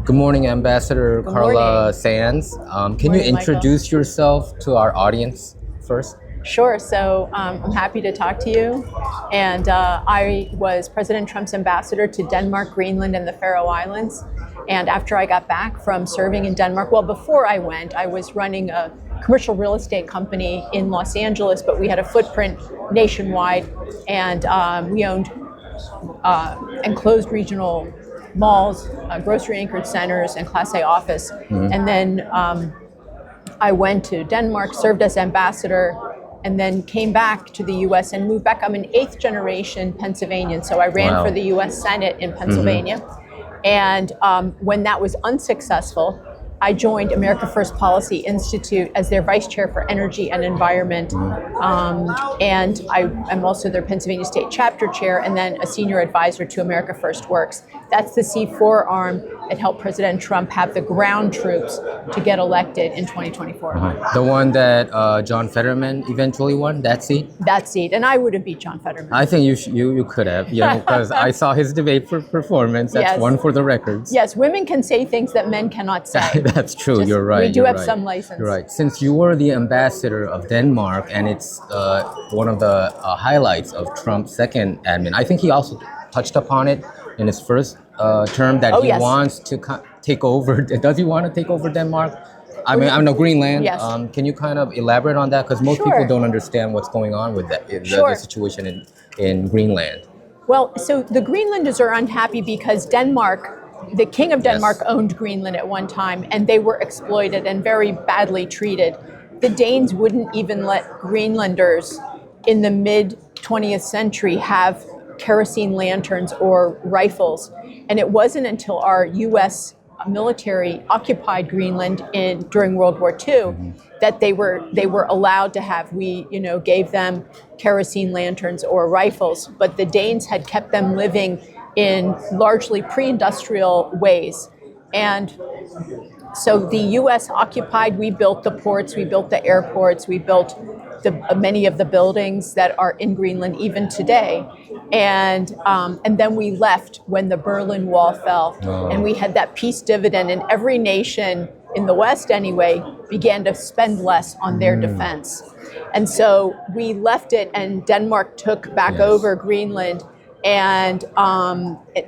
Good morning, Ambassador Good Carla morning. Sands. Can you Morning, introduce yourself to our audience first? Sure. So I'm happy to talk to you. And I was President Trump's ambassador to Denmark, Greenland, and the Faroe Islands. And after I got back from serving in Denmark, well, before I went, I was running a commercial real estate company in Los Angeles, but we had a footprint nationwide. And we owned enclosed regional malls, grocery anchored centers, and Class A office. Mm-hmm. And then I went to Denmark, served as ambassador, and then came back to the U.S. and moved back. I'm an 8th generation Pennsylvanian, so I ran for the U.S. Senate in Pennsylvania. Mm-hmm. And when that was unsuccessful, I joined America First Policy Institute as their vice chair for energy and environment. And I'm also their Pennsylvania State chapter chair and then a senior advisor to America First Works. That's the C4 arm that helped President Trump have the ground troops to get elected in 2024. The one that John Fetterman eventually won, that seat? That seat, and I would have beat John Fetterman. I think you could have, because I saw his debate for performance. That's Yes. one for the records. Yes, women can say things that men cannot say. That's true. You're right. We do you're have right. some license. You're right. Since you were the ambassador of Denmark, and it's one of the highlights of Trump's second admin, I think he also touched upon it in his first term that he wants to take over. Does he want to take over Denmark? I mean, Greenland. Yes. Can you kind of elaborate on that? Because most people don't understand what's going on with that, the situation in Greenland. Well, so the Greenlanders are unhappy because Denmark, the king of Denmark owned Greenland at one time, and they were exploited and very badly treated. The Danes wouldn't even let Greenlanders in the mid-20th century have kerosene lanterns or rifles. And it wasn't until our U.S. military occupied Greenland during World War II that they were allowed to have. We gave them kerosene lanterns or rifles, but the Danes had kept them living in largely pre-industrial ways. And so the U.S. occupied, we built the ports, we built the airports, we built many of the buildings that are in Greenland even today. And then we left when the Berlin Wall fell. Oh. And we had that peace dividend, and every nation in the West anyway began to spend less on their defense. And so we left it, and Denmark took back over Greenland. And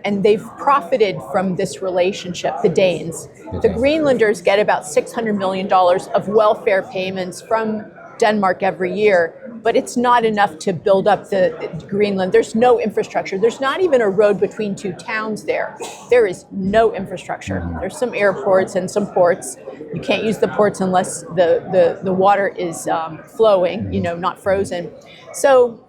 they've profited from this relationship, the Danes. The Greenlanders get about $600 million of welfare payments from Denmark every year, but it's not enough to build up the Greenland. There's no infrastructure. There's not even a road between two towns there. There is no infrastructure. There's some airports and some ports. You can't use the ports unless the water is flowing, not frozen. So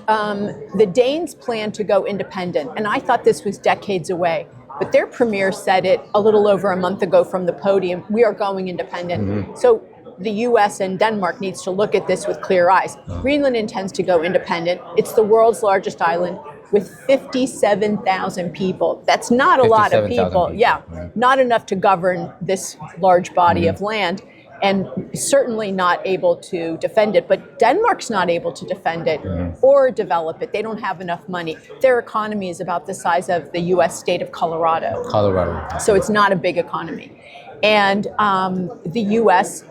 the Danes plan to go independent, and I thought this was decades away. But their premier said it a little over a month ago from the podium, we are going independent. So the U.S. and Denmark needs to look at this with clear eyes. Greenland intends to go independent. It's the world's largest island with 57,000 people. That's not a lot of people. Not enough to govern this large body of land, and certainly not able to defend it. But Denmark's not able to defend it or develop it. They don't have enough money. Their economy is about the size of the U.S. state of Colorado. So it's not a big economy. And the U.S.,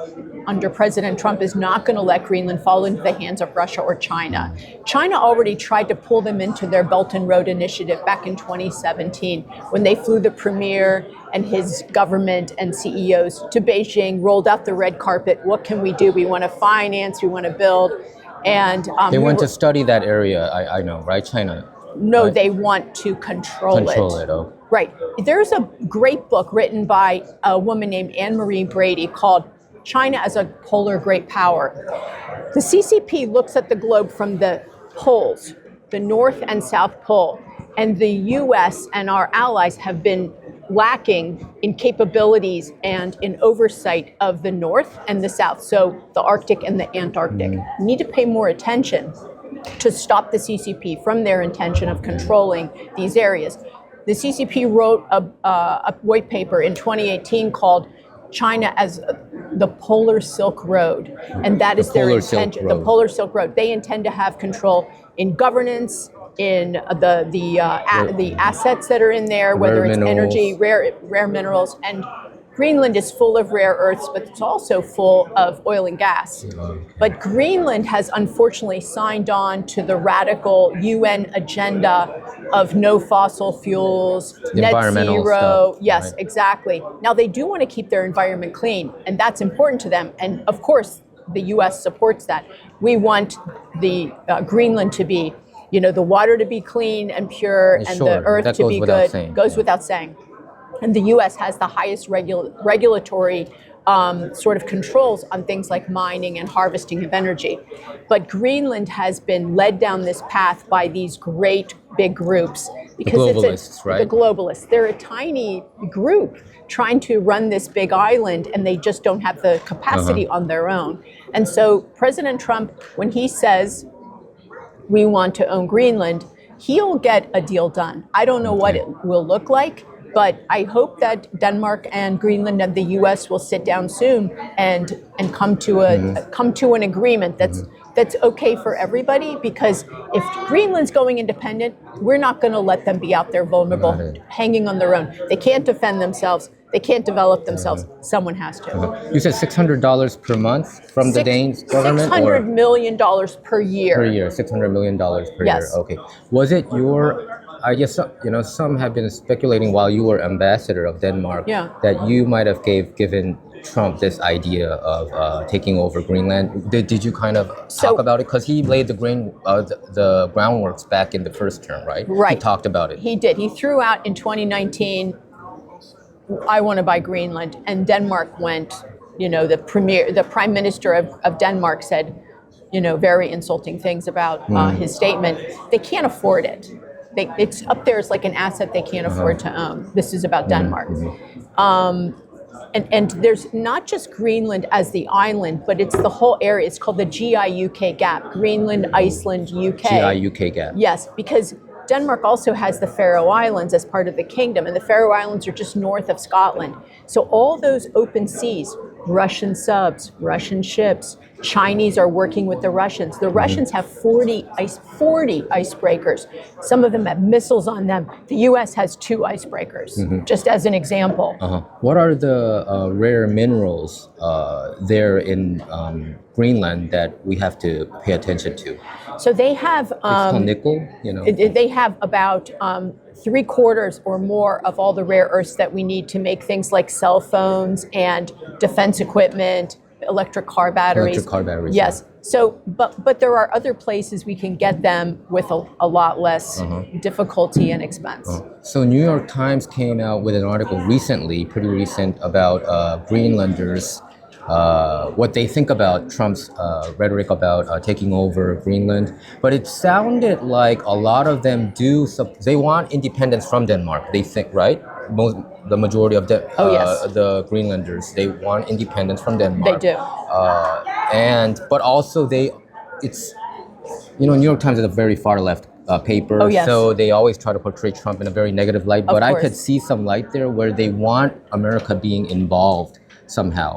under President Trump, is not going to let Greenland fall into the hands of Russia or China. China already tried to pull them into their Belt and Road Initiative back in 2017 when they flew the premier and his government and CEOs to Beijing, rolled out the red carpet. What can we do? We want to finance, we want to build. And they went to study that area, I know, right? China. No, right? They want to control it. Oh. Right. There's a great book written by a woman named Anne-Marie Brady called China as a Polar Great Power. The CCP looks at the globe from the poles, the North and South Pole, and the U.S. and our allies have been lacking in capabilities and in oversight of the North and the South, so the Arctic and the Antarctic. We need to pay more attention to stop the CCP from their intention of controlling these areas. The CCP wrote a white paper in 2018 called China as the Polar Silk Road, and that is their intention. The Polar Silk Road. They intend to have control in governance, in the assets that are in there, whether it's energy, rare minerals, and Greenland is full of rare earths, but it's also full of oil and gas. Okay. But Greenland has unfortunately signed on to the radical UN agenda of no fossil fuels, net environmental zero. stuff, Yes, right. exactly. Now they do want to keep their environment clean, and that's important to them. And of course, the U.S. supports that. We want the Greenland to be, the water to be clean and pure, and Sure, the earth that to goes be without good. saying, Goes yeah. without saying. And the U.S. has the highest regulatory sort of controls on things like mining and harvesting of energy. But Greenland has been led down this path by these great big groups. Because the globalists, right? The globalists. They're a tiny group trying to run this big island, and they just don't have the capacity on their own. And so President Trump, when he says, we want to own Greenland, he'll get a deal done. I don't know what it will look like, but I hope that Denmark and Greenland and the U.S. will sit down soon and come to an agreement that's okay for everybody. Because if Greenland's going independent, we're not going to let them be out there vulnerable, hanging on their own. They can't defend themselves. They can't develop themselves. Someone has to. You said $600 per month from the Danes government? $600 million per year. Per year, $600 million per Yes. year. Okay. Was it I guess, some have been speculating while you were ambassador of Denmark that you might have given Trump this idea of taking over Greenland. Did you kind of talk about it? Because he laid the groundworks back in the first term, right? Right. He talked about it. He did. He threw out in 2019, I want to buy Greenland, and Denmark went. The prime minister of Denmark said, very insulting things about his statement. They can't afford it. It's up there as like an asset they can't afford to own. This is about Denmark. And there's not just Greenland as the island, but it's the whole area. It's called the GI-UK gap. Greenland, Iceland, UK. GI-UK gap. Yes, because Denmark also has the Faroe Islands as part of the kingdom, and the Faroe Islands are just north of Scotland. So all those open seas, Russian subs, Russian ships, Chinese are working with the Russians. The Russians have 40 icebreakers. Some of them have missiles on them. The U.S. has 2 icebreakers, just as an example. What are the rare minerals there in Greenland that we have to pay attention to? So they have It's called nickel, They have about 3/4 or more of all the rare earths that we need to make things like cell phones and defense equipment, electric car batteries. Electric car batteries. Yes. So, but there are other places we can get them with a lot less difficulty and expense. So New York Times came out with an article recently, pretty recent, about Greenlanders, what they think about Trump's rhetoric about taking over Greenland. But it sounded like a lot of them they want independence from Denmark, they think, right? The majority of the Greenlanders, they want independence from Denmark. They do. But also New York Times is a very far left paper, so they always try to portray Trump in a very negative light. But I could see some light there where they want America being involved somehow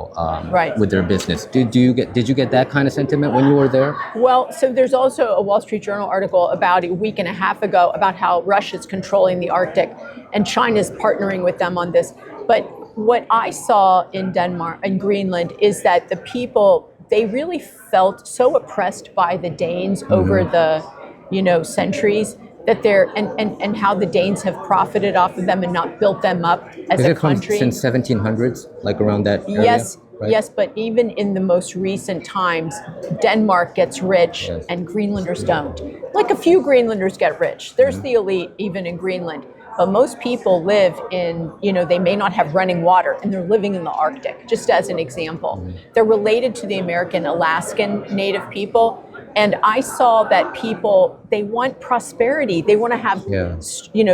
with their business. Did you get that kind of sentiment when you were there? Well, so there's also a Wall Street Journal article about a week and a half ago about how Russia's controlling the Arctic and China's partnering with them on this. But what I saw in Denmark and Greenland is that the people, they really felt so oppressed by the Danes over the centuries, that they're and how the Danes have profited off of them and not built them up as a country. Since 1700s, like around that area? Yes, right? yes, but even in the most recent times, Denmark gets rich and Greenlanders don't. Like a few Greenlanders get rich. There's the elite even in Greenland. But most people live in, they may not have running water and they're living in the Arctic, just as an example. They're related to the American Alaskan Native people. And I saw that people, they want prosperity. They want to have,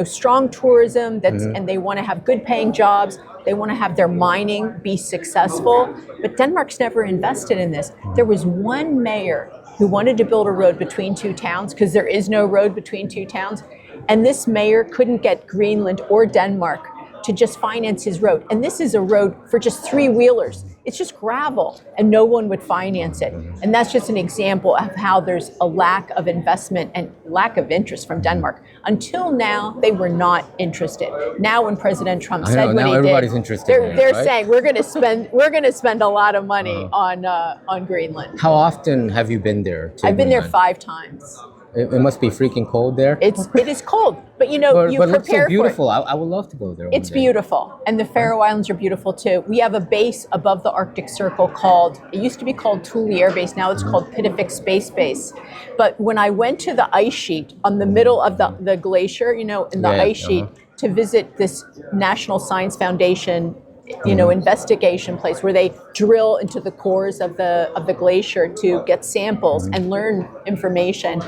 strong tourism, and they want to have good paying jobs. They want to have their mining be successful. But Denmark's never invested in this. There was one mayor who wanted to build a road between 2 towns because there is no road between 2 towns. And this mayor couldn't get Greenland or Denmark to just finance his road. And this is a road for just three-wheelers. It's just gravel, and no one would finance it. And that's just an example of how there's a lack of investment and lack of interest from Denmark. Until now, they were not interested. Now, when President Trump said what now he everybody's did, interested. they're Right? saying we're going to spend a lot of money on Greenland. How often have you been there? I've been there Greenland? 5 times. It must be freaking cold there. It is cold, but you know, you but it looks so prepare for it. beautiful. I would love to go there. It's one day. beautiful. And the Faroe Islands are beautiful too. We have a base above the Arctic Circle it used to be called Thule Air Base, now it's called Pittavik Space Base. But when I went to the ice sheet on the middle of the glacier, in the ice sheet, to visit this National Science Foundation investigation place where they drill into the cores of the glacier to get samples and learn information.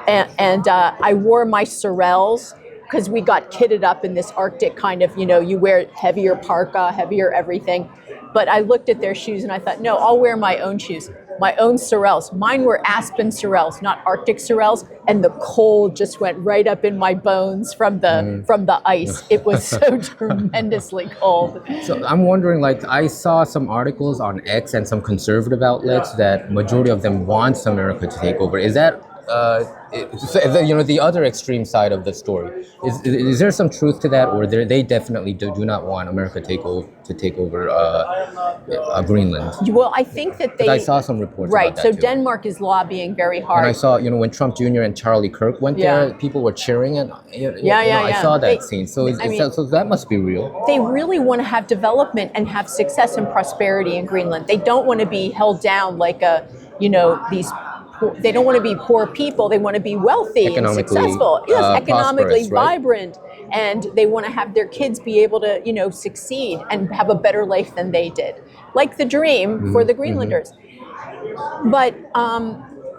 And I wore my sorels because we got kitted up in this Arctic kind of, you wear heavier parka, heavier everything. But I looked at their shoes and I thought, no, I'll wear my own shoes, my own sorels. Mine were aspen sorels, not Arctic sorels. And the cold just went right up in my bones from the ice. It was so tremendously cold. So I'm wondering, I saw some articles on X and some conservative outlets that majority of them wants America to take over. Is that the other extreme side of the story? Is there some truth to that, or they definitely do not want America to take over Greenland? Well, I think that I saw some reports about that so too. Denmark is lobbying very hard. And I saw, when Trump Jr. and Charlie Kirk went there, people were cheering, and I saw that scene. So, so that must be real. They really want to have development and have success and prosperity in Greenland. They don't want to be held down like they don't want to be poor people. They want to be wealthy and successful. Yes, economically vibrant. Right? And they want to have their kids be able to, succeed and have a better life than they did. Like the dream for the Greenlanders. But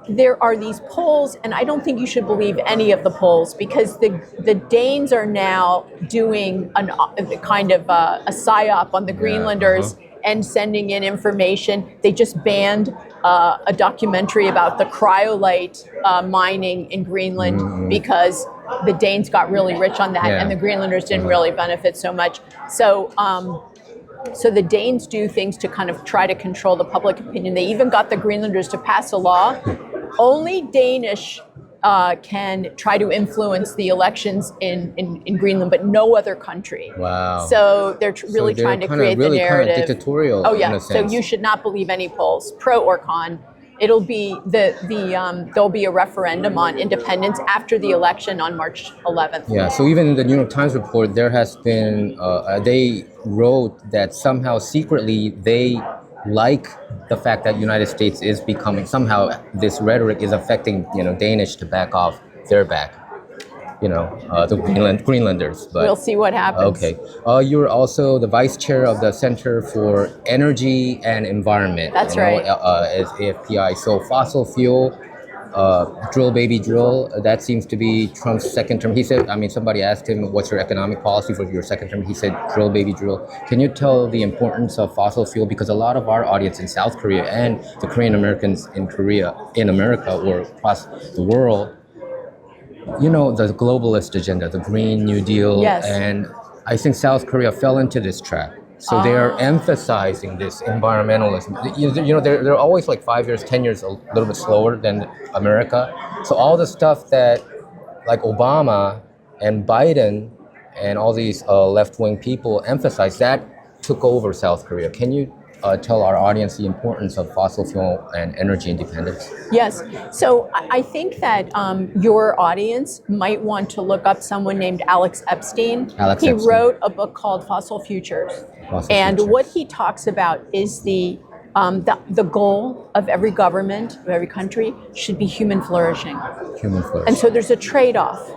there are these polls, and I don't think you should believe any of the polls, because the Danes are now doing a kind of a psyop on the Greenlanders and sending in information. They just banned a documentary about the cryolite mining in Greenland because the Danes got really rich on that, and the Greenlanders didn't really benefit so much. So the Danes do things to kind of try to control the public opinion. They even got the Greenlanders to pass a law. Only Danish can try to influence the elections in Greenland, but no other country. Wow. So they're really trying to create the narrative. Kind of dictatorial. Oh yeah. In a sense. So you should not believe any polls, pro or con. It'll be there'll be a referendum on independence after the election on March 11th. Yeah. So even in the New York Times report, there has been they wrote that somehow secretly they like the fact that United States is becoming, somehow this rhetoric is affecting Danish to back off their back. The Greenlanders. But we'll see what happens. Okay. You're also the vice chair of the Center for Energy and Environment. That's right. As AFPI. So fossil fuel, drill baby drill, that seems to be Trump's second term. He said, somebody asked him, what's your economic policy for your second term? He said, drill baby drill. Can you tell the importance of fossil fuel? Because a lot of our audience in South Korea and the Korean Americans in America or across the world, the globalist agenda, the Green New Deal, and I think South Korea fell into this trap. So they are emphasizing this environmentalism. They're always 5 years, 10 years, a little bit slower than America. So all the stuff that Obama and Biden and all these left-wing people emphasize, that took over South Korea. Can you tell our audience the importance of fossil fuel and energy independence? Yes. So I think that your audience might want to look up someone named Alex Epstein. He wrote a book called Fossil Futures. What he talks about is the goal of every government, of every country, should be human flourishing. And so there's a trade-off.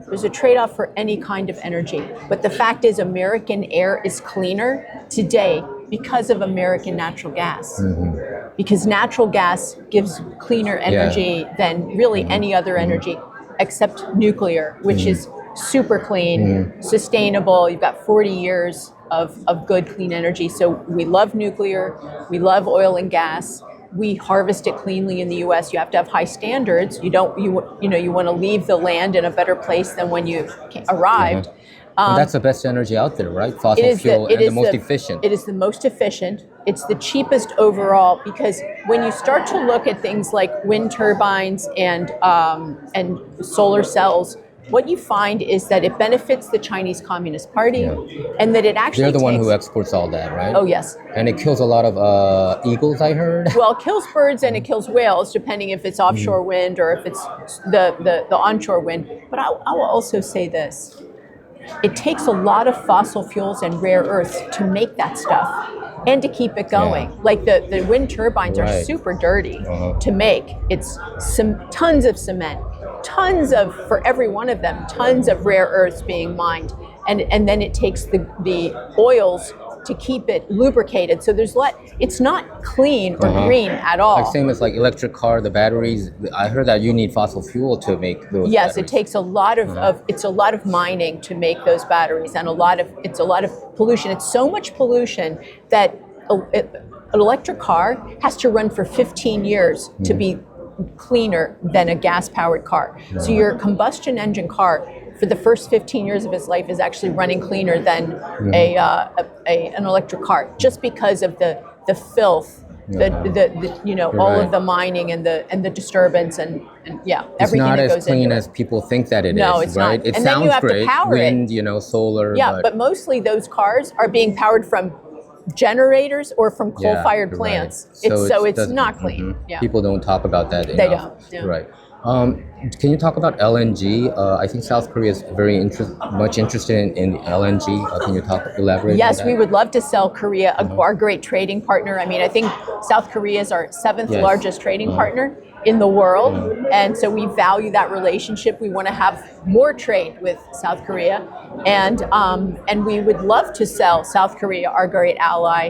There's a trade-off for any kind of energy. But the fact is, American air is cleaner today because of American natural gas. Because natural gas gives cleaner energy than really any other energy, except nuclear, which is super clean, sustainable. You've got 40 years of good, clean energy. So we love nuclear. We love oil and gas. We harvest it cleanly in the U.S. You have to have high standards. You want to leave the land in a better place than when you arrived. And that's the best energy out there, right? Fossil fuel and the most efficient. It is the most efficient. It's the cheapest overall because when you start to look at things like wind turbines and solar cells, what you find is that it benefits the Chinese Communist Party, and that it actually They're the one who exports all that, right? Oh, yes. And it kills a lot of eagles, I heard. Well, it kills birds and it kills whales, depending if it's offshore wind or if it's the onshore wind. But I will also say this. It takes a lot of fossil fuels and rare earths to make that stuff and to keep it going. Yeah. Like the wind turbines are super dirty to make. It's tons of cement, for every one of them, tons of rare earths being mined. And then it takes the oils to keep it lubricated. So it's not clean or green at all. Like same as like electric car, the batteries. I heard that you need fossil fuel to make those. Yes, batteries. it takes a lot of mining to make those batteries, and it's a lot of pollution. It's so much pollution that an electric car has to run for 15 years to be cleaner than a gas-powered car. So your combustion engine car, for the first 15 years of its life, is actually running cleaner than an electric car, just because of the filth, all of the mining and the disturbance and everything that goes into it. It's not as clean as people think that it is. No, it's right? not. It And sounds then you have great. to power Wind, it. Solar. Yeah, but mostly those cars are being powered from generators or from coal-fired you're right. plants. So it's not clean. Yeah. People don't talk about that enough. They don't. Yeah. Right. Can you talk about LNG? I think South Korea is very much interested in LNG. Can you elaborate on that? Yes, we would love to sell Korea, our great trading partner. I mean, I think South Korea is our seventh largest trading partner in the world. And so we value that relationship. We want to have more trade with South Korea. And we would love to sell South Korea, our great ally,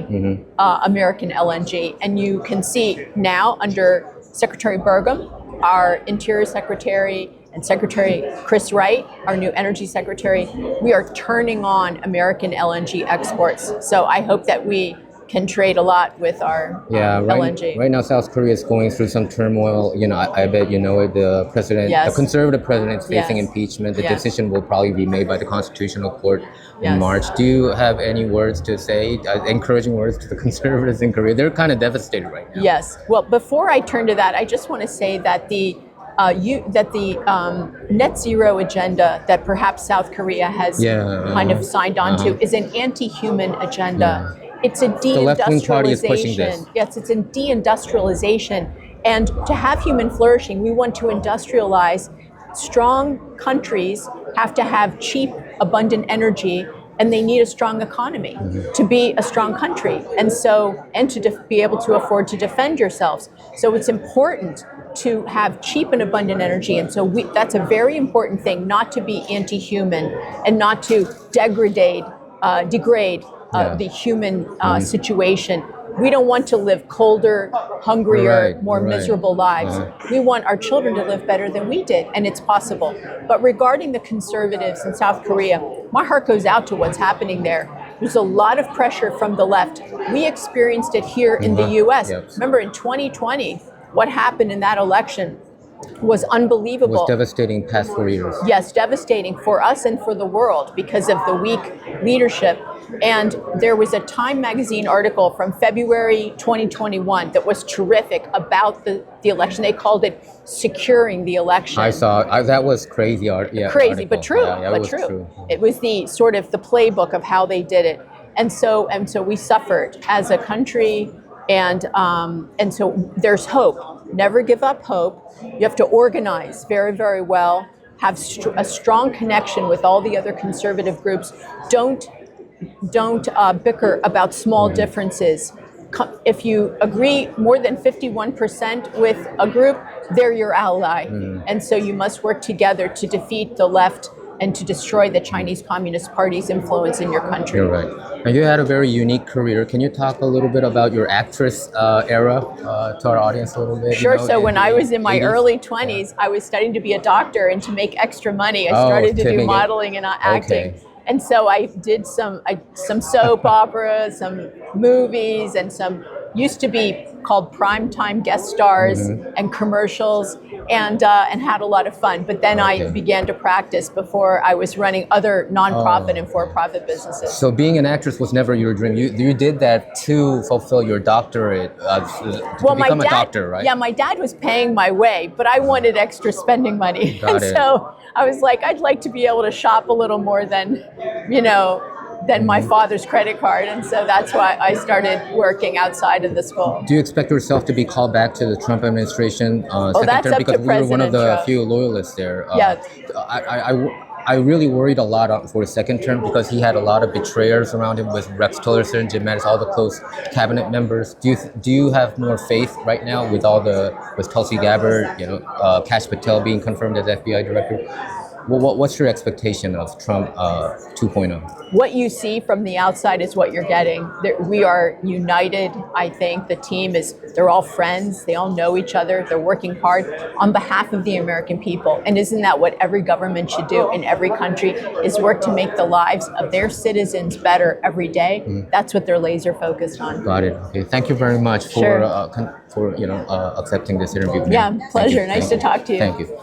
American LNG. And you can see now under Secretary Burgum, our Interior Secretary, and Secretary Chris Wright, our new Energy Secretary, we are turning on American LNG exports. So I hope that we can trade a lot with our LNG. Right now, South Korea is going through some turmoil. I bet you know it. The president, the conservative president, is facing impeachment. The decision will probably be made by the Constitutional Court in March. Do you have any words to say, encouraging words to the conservatives in Korea? They're kind of devastated right now. Yes. Well, before I turn to that, I just want to say that the net zero agenda that perhaps South Korea has kind of signed on to is an anti-human agenda. It's a deindustrialization. The left-wing party is pushing this. Yes, it's a deindustrialization. And to have human flourishing, we want to industrialize. Strong countries have to have cheap, abundant energy, and they need a strong economy to be a strong country, and to be able to afford to defend yourselves. So it's important to have cheap and abundant energy, and so that's a very important thing, not to be anti-human and not to degrade the human situation. We don't want to live colder, hungrier, more miserable lives. We want our children to live better than we did, and it's possible. But regarding the conservatives in South Korea, my heart goes out to what's happening there. There's a lot of pressure from the left. We experienced it here in the U.S. Remember, in 2020, what happened in that election was unbelievable. It was devastating past 4 years. Yes, devastating for us and for the world because of the weak leadership. And there was a Time magazine article from February 2021 that was terrific about the election. They called it "Securing the Election." I saw that was crazy. Crazy, but true. True. It was the sort of the playbook of how they did it, and so we suffered as a country, and so there's hope. Never give up hope. You have to organize very, very well. Have a strong connection with all the other conservative groups. Don't bicker about small differences. If you agree more than 51% with a group, they're your ally. And so you must work together to defeat the left and to destroy the Chinese Communist Party's influence in your country. You're right. And you had a very unique career. Can you talk a little bit about your actress era to our audience a little bit? Sure. So when I was in my early 20s, I was studying to be a doctor, and to make extra money, I started to do modeling and acting. And so I did some soap operas, some movies, and used to be called primetime guest stars and commercials, and had a lot of fun. But then I began to practice before I was running other nonprofit and for-profit businesses. So being an actress was never your dream. You did that to fulfill your doctorate, to become a doctor, right? Yeah, my dad was paying my way, but I wanted extra spending money. Got it. So I was like, I'd like to be able to shop a little more than, than my father's credit card. And so that's why I started working outside of the school. Do you expect yourself to be called back to the Trump administration second that's term? up Because to we were one of the President Trump. few loyalists there. Yeah. I really worried a lot for his second term because he had a lot of betrayers around him with Rex Tillerson, Jim Mattis, all the close cabinet members. Do you have more faith right now with Tulsi Gabbard, Kash Patel being confirmed as FBI director? What's your expectation of Trump 2.0? What you see from the outside is what you're getting. We are united, I think. The team they're all friends. They all know each other. They're working hard on behalf of the American people. And isn't that what every government should do in every country, is work to make the lives of their citizens better every day? That's what they're laser focused on. Got it. Okay. Thank you very much for accepting this interview. Yeah, pleasure. Nice to talk to you. Thank you.